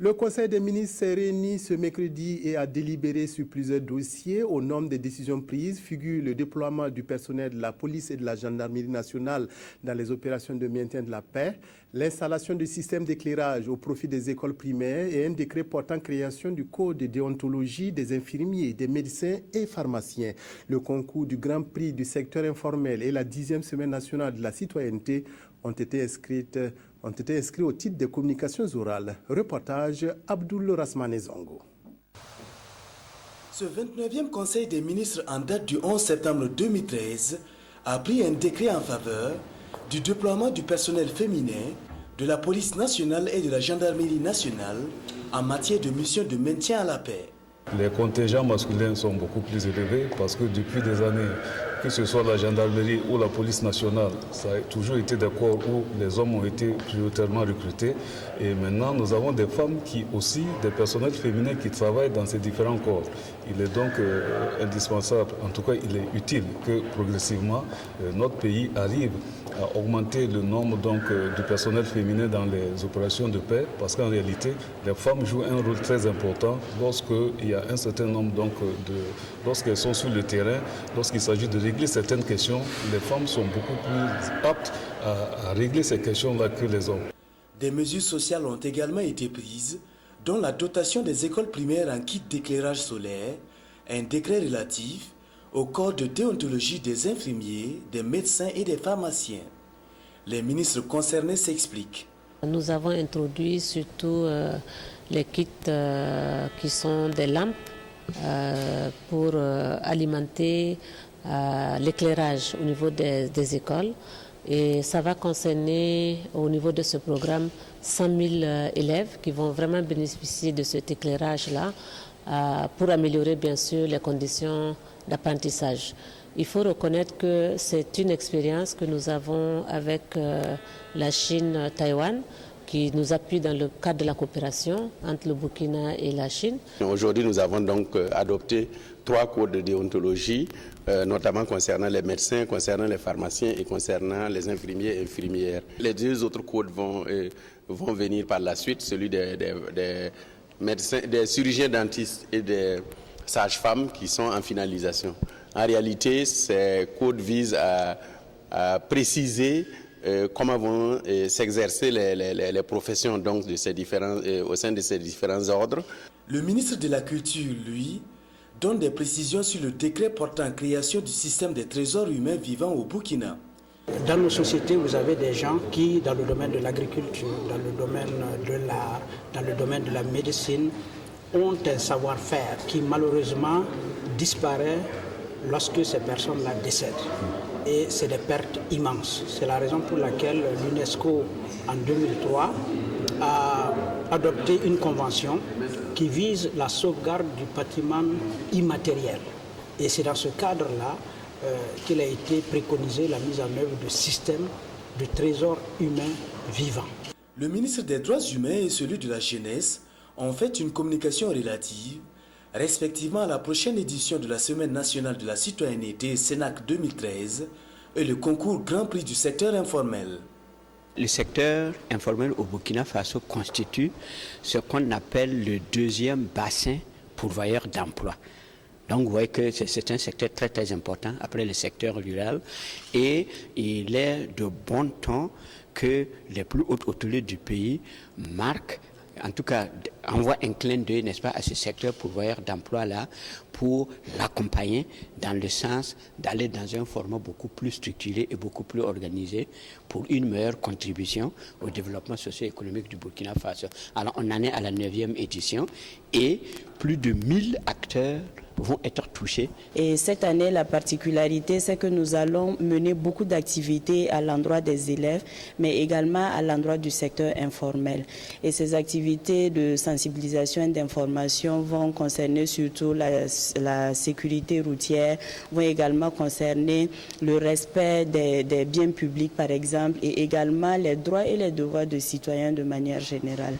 Le Conseil des ministres s'est réuni ce mercredi et a délibéré sur plusieurs dossiers. Au nombre des décisions prises figure le déploiement du personnel de la police et de la gendarmerie nationale dans les opérations de maintien de la paix, l'installation du système d'éclairage au profit des écoles primaires et un décret portant création du code de déontologie des infirmiers, des médecins et pharmaciens. Le concours du Grand Prix du secteur informel et la 10e semaine nationale de la citoyenneté ont été inscrits au titre des communications orales. Reportage Abdoul Rasmane Zongo. Ce 29e Conseil des ministres en date du 11 septembre 2013 a pris un décret en faveur du déploiement du personnel féminin de la police nationale et de la gendarmerie nationale en matière de mission de maintien à la paix. Les contingents masculins sont beaucoup plus élevés parce que depuis des années, que ce soit la gendarmerie ou la police nationale, ça a toujours été des corps où les hommes ont été prioritairement recrutés. Et maintenant, nous avons des femmes qui aussi, des personnels féminins qui travaillent dans ces différents corps. Il est donc indispensable, en tout cas il est utile que progressivement notre pays arrive à augmenter le nombre du personnel féminin dans les opérations de paix, parce qu'en réalité, les femmes jouent un rôle très important lorsqu'il y a un certain nombre lorsqu'elles sont sur le terrain, lorsqu'il s'agit de régler certaines questions, les femmes sont beaucoup plus aptes à régler ces questions-là que les hommes. Des mesures sociales ont également été prises, dont la dotation des écoles primaires en kit d'éclairage solaire, un décret relatif au code de déontologie des infirmiers, des médecins et des pharmaciens. Les ministres concernés s'expliquent. Nous avons introduit surtout les kits qui sont des lampes pour alimenter l'éclairage au niveau des écoles. Et ça va concerner au niveau de ce programme 100 000 élèves qui vont vraiment bénéficier de cet éclairage-là pour améliorer bien sûr les conditions d'apprentissage. Il faut reconnaître que c'est une expérience que nous avons avec la Chine-Taïwan qui nous appuie dans le cadre de la coopération entre le Burkina et la Chine. Aujourd'hui, nous avons donc adopté 3 codes de déontologie, notamment concernant les médecins, concernant les pharmaciens et concernant les infirmiers et infirmières. Les 2 autres codes vont venir par la suite, celui des médecins, des chirurgiens dentistes et des sages-femmes qui sont en finalisation. En réalité, ces codes visent à préciser comment vont s'exercer les professions donc, de ces au sein de ces différents ordres. Le ministre de la Culture, lui, donne des précisions sur le décret portant création du système des trésors humains vivants au Burkina. Dans nos sociétés, vous avez des gens qui, dans le domaine de l'agriculture, dans le domaine de l'art, dans le domaine de la médecine, ont un savoir-faire qui malheureusement disparaît lorsque ces personnes-là décèdent. Et c'est des pertes immenses. C'est la raison pour laquelle l'UNESCO, en 2003, a adopté une convention qui vise la sauvegarde du patrimoine immatériel. Et c'est dans ce cadre-là qu'il a été préconisé la mise en œuvre de systèmes de trésors humains vivants. Le ministre des Droits humains et celui de la Jeunesse ont fait une communication relative, respectivement à la prochaine édition de la Semaine nationale de la citoyenneté SENAC 2013 et le concours Grand Prix du secteur informel. Le secteur informel au Burkina Faso constitue ce qu'on appelle le 2e bassin pourvoyeur d'emploi. Donc vous voyez que c'est un secteur très très important après le secteur rural et il est de bon ton que les plus hautes autorités du pays marquent, en tout cas envoient un clin d'œil, n'est-ce pas, à ce secteur pourvoyeur d'emploi-là pour l'accompagner dans le sens d'aller dans un format beaucoup plus structuré et beaucoup plus organisé pour une meilleure contribution au développement socio-économique du Burkina Faso. Alors on en est à la 9e édition et plus de 1000 acteurs vont être touchés. Et cette année, la particularité, c'est que nous allons mener beaucoup d'activités à l'endroit des élèves, mais également à l'endroit du secteur informel. Et ces activités de sensibilisation et d'information vont concerner surtout la sécurité routière, vont également concerner le respect des biens publics, par exemple, et également les droits et les devoirs de citoyens de manière générale.